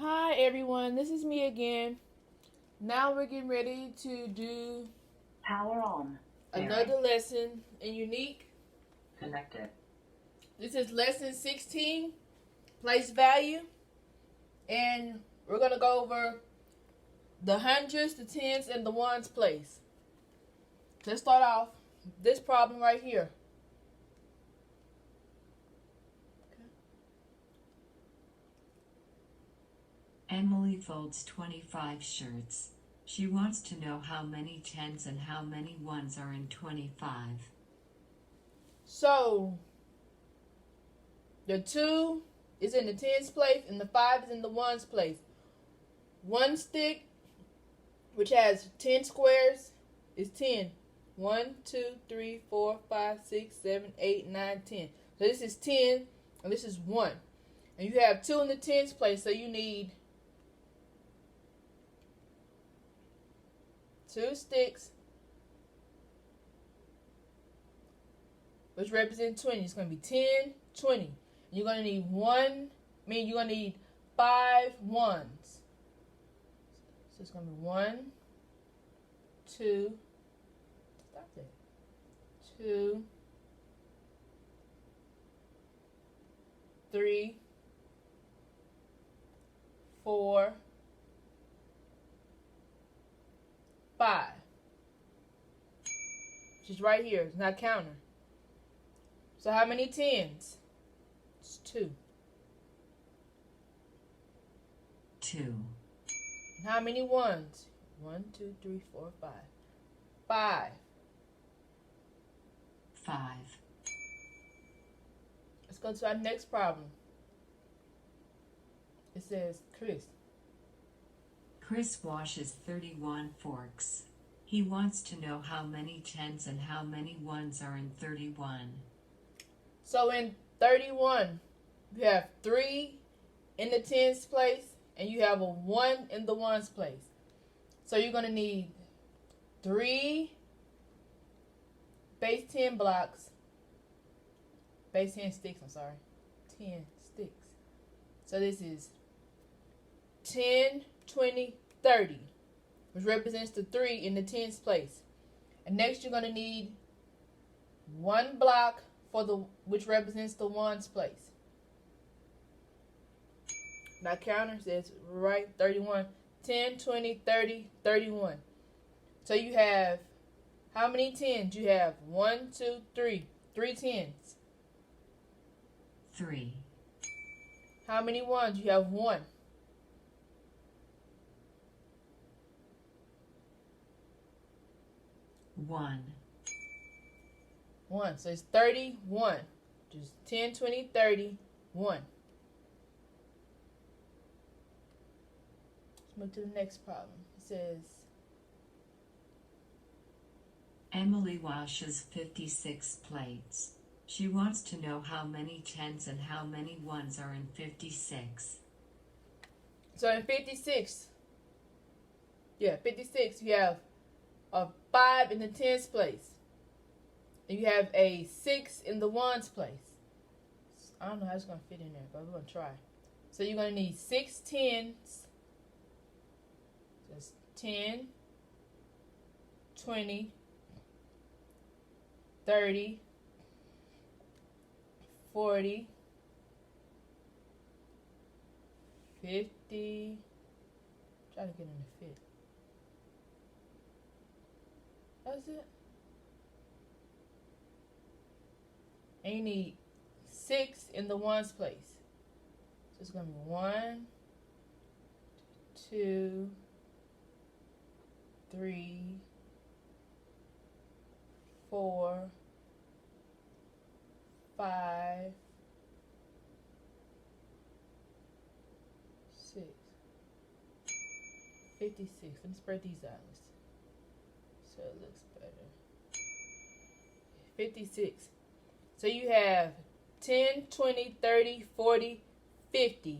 Hi everyone, this is me again. Now we're getting ready to do Power on. another lesson in unique. Connected. This is lesson 16, place value. And we're going to go over the hundreds, the tens, and the ones place. Let's start off this problem right here. Emily folds 25 shirts. She wants to know how many tens and how many ones are in 25. So, the 2 is in the tens place and the 5 is in the ones place. One stick, which has 10 squares, is 10. 1, 2, 3, 4, 5, 6, 7, 8, 9, 10. So this is 10 and this is 1. And you have 2 in the tens place, so you need 2 sticks, which represent 20. It's going to be 10, 20. You're going to need you're going to need 5 ones. So it's going to be 1, 2, stop there, 2, 3, 4, 5. Which is right here. It's not counter. So how many tens? It's 2. 2. And how many ones? 1, 2, 3, 4, 5. 5. 5. Let's go to our next problem. It says Chris washes 31 forks. He wants to know how many tens and how many ones are in 31. So in 31, you have 3 in the tens place and you have a 1 in the ones place. So you're going to need 3 base 10 blocks, base 10 sticks, 10 sticks. So this is 10, 20, 30, which represents the 3 in the tens place. And next you're going to need 1 block which represents the ones place. Now counter says right 31, 10, 20, 30, 31. So you have how many tens? You have 1, 2, 3. 3 tens. 3. How many ones? You have 1. 1. 1. So it's 31. Just 10, 20, 30, 1. Let's move to the next problem. It says Emily washes 56 plates. She wants to know how many tens and how many ones are in 56. So in 56, 56, you have a 5 in the tens place. And you have a 6 in the ones place. I don't know how it's going to fit in there, but we're going to try. So you're going to need 6 tens. Just 10, 20, 30, 40, 50. Try to get in the fit. That's it. And you need 6 in the ones place. So it's going to be 1, 2, 3, 4, 5, 6, 56. Let me spread these out so it looks better. 56. So you have 10, 20, 30, 40, 50,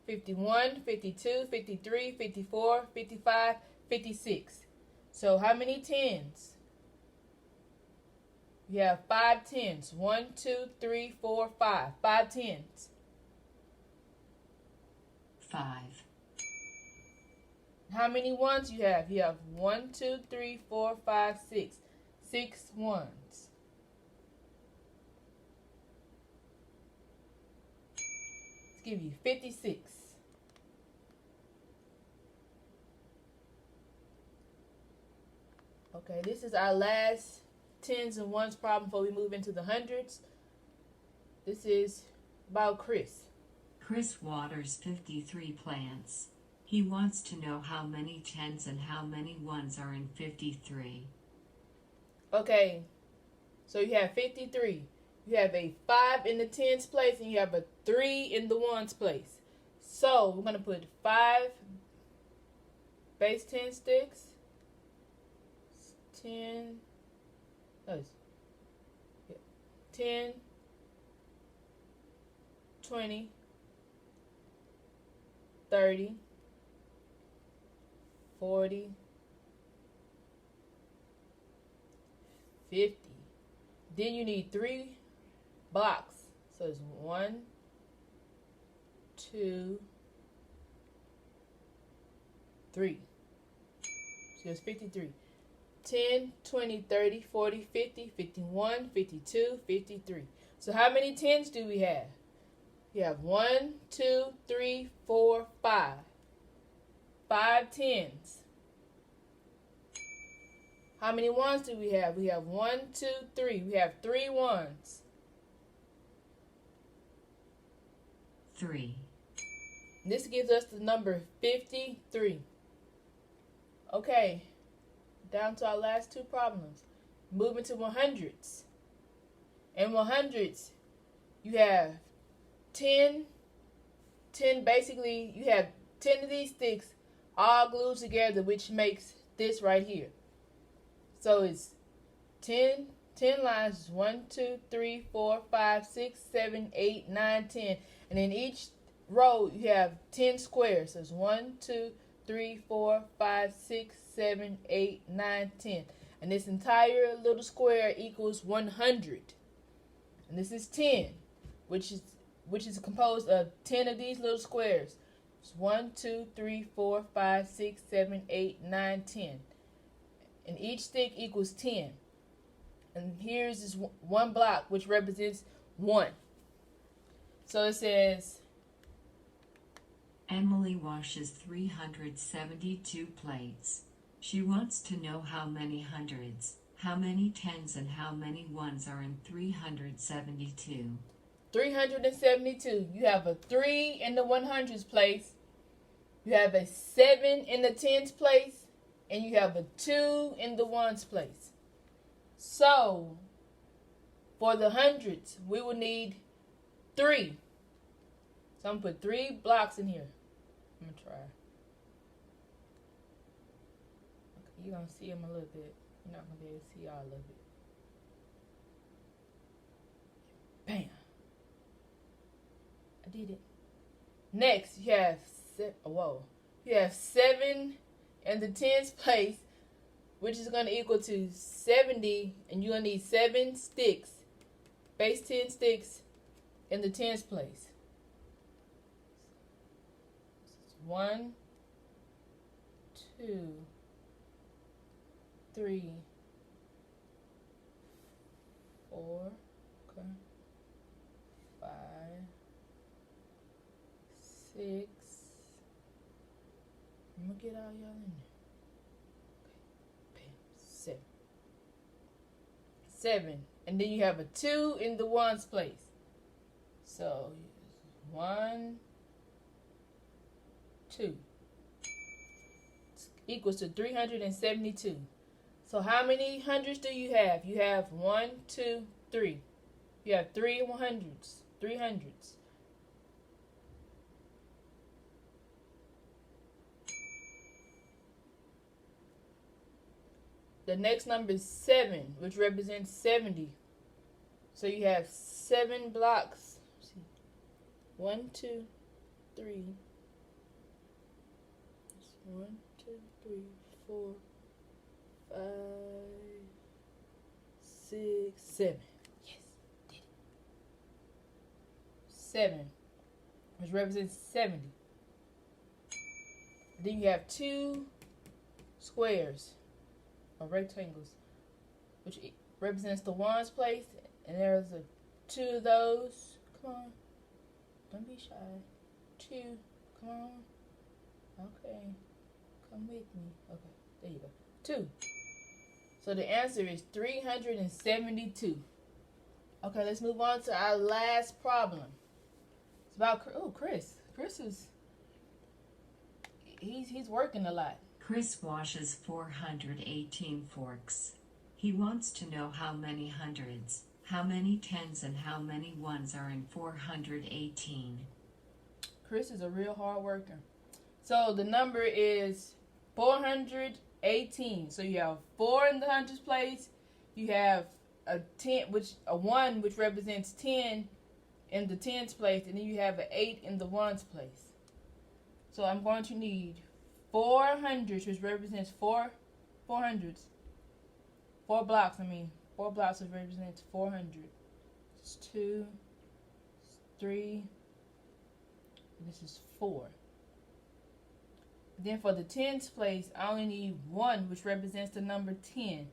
51, 52, 53, 54, 55, 56. So how many tens? You have 5 tens. 1, 2, 3, 4, 5. 5 tens. 5. How many ones you have? You have 1, 2, 3, 4, 5, 6. 6 ones. Let's give you 56. Okay, this is our last tens and ones problem before we move into the hundreds. This is about Chris. Chris waters 53 plants. He wants to know how many tens and how many ones are in 53. Okay, so you have 53. You have a 5 in the tens place and you have a 3 in the ones place. So we're going to put 5 base 10 sticks. 10, 10, 20, 30, 40, 50. Then you need 3 blocks. So it's 1, 2, 3. So it's 53. 10, 20, 30, 40, 50, 51, 52, 53. So how many tens do we have? You have 1, 2, 3, 4, 5. 5 tens. How many ones do we have? We have 1, 2, 3. We have 3 ones. 3. This gives us the number 53. Okay, down to our last 2 problems. Moving to 100s. In 100s, you have 10 basically, you have 10 of these sticks all glued together, which makes this right here. So it's 10 lines, 1, 2, 3, 4, 5, 6, 7, 8, 9, 10. And in each row, you have 10 squares. So it's 1, 2, 3, 4, 5, 6, 7, 8, 9, 10. And this entire little square equals 100. And this is 10, which is composed of 10 of these little squares. It's 1, 2, 3, 4, 5, 6, 7, 8, 9, 10. And each stick equals 10. And here's this one block, which represents 1. So it says, Emily washes 372 plates. She wants to know how many hundreds, how many tens, and how many ones are in 372. 372. You have a 3 in the 100s place. You have a 7 in the tens place. And you have a 2 in the ones place. So, for the hundreds, we will need 3. So I'm going to put 3 blocks in here. I'm going to try. Okay, you're going to see them a little bit. You're not going to be able to see all of it. Bam. I did it. Next, you have you have 7 in the tens place, which is going to equal to 70, and you're going to need 7 sticks, base 10 sticks in the tens place. 1, 2, 3, 4, okay, 5, 6. I'm gonna get all y'all in there. Okay, bam, 7, and then you have a 2 in the ones place. So 1, 2 equals to 372. So how many hundreds do you have? You have 1, 2, 3. You have 3 100s, 3 hundreds. The next number is 7, which represents 70. So you have 7 blocks. Let's see. 1, 2, 3. 1, 2, 3, 4, 5, 6, 7. Yes, did it. 7, which represents 70. Then you have 2 squares or rectangles, which represents the ones place, and there's 2 of those. Come on, don't be shy. 2, come on. Okay, come with me. Okay, there you go. 2. So the answer is 372. Okay, let's move on to our last problem. It's about Chris. Chris is he's working a lot. Chris washes 418 forks. He wants to know how many hundreds, how many tens, and how many ones are in 418. Chris is a real hard worker. So the number is 418. So you have 4 in the hundreds place. You have a 1 which represents 10 in the tens place, and then you have an 8 in the ones place. So I'm going to need 4 hundreds, which represents 4 hundreds. 4 blocks, 4 blocks, which represents 400. It's 2, 3, and this is 4. Then for the tens place, I only need 1, which represents the number 10.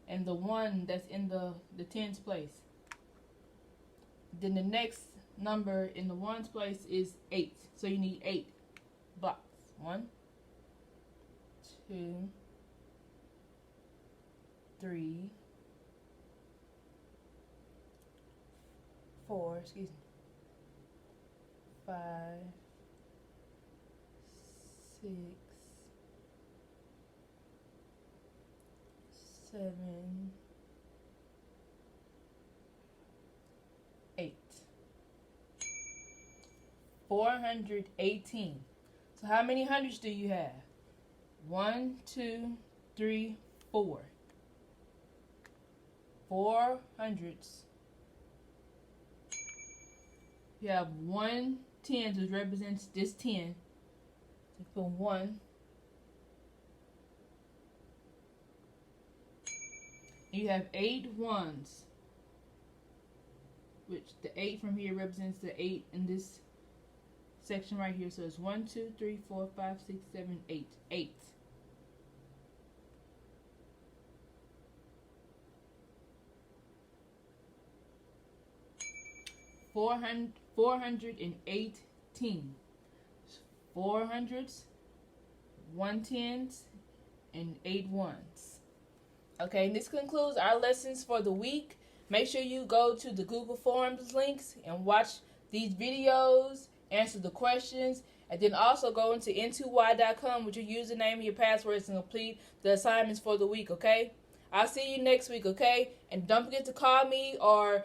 And the 1 that's in the tens place. Then the next number in the ones place is 8. So you need 8 blocks. 1, 2, 3, 4, 5, 6, 7, 8. 418. So how many hundreds do you have? 1, 2, 3, 4. 4 hundreds. You have 1 tens, which represents this 10. You put 1. You have 8 ones, which the 8 from here represents the 8 in this section right here. So it's 1, 2, 3, 4, 5, 6, 7, 8. 8. 418. 4 hundreds, 1 tens, and 8 ones. Okay, and this concludes our lessons for the week. Make sure you go to the Google Forms links and watch these videos, answer the questions, and then also go into n2y.com with your username and your passwords and complete the assignments for the week, okay? I'll see you next week, okay? And don't forget to call me or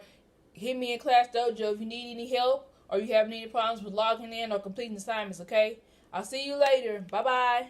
hit me in Class Dojo if you need any help or you have any problems with logging in or completing assignments, okay? I'll see you later. Bye-bye.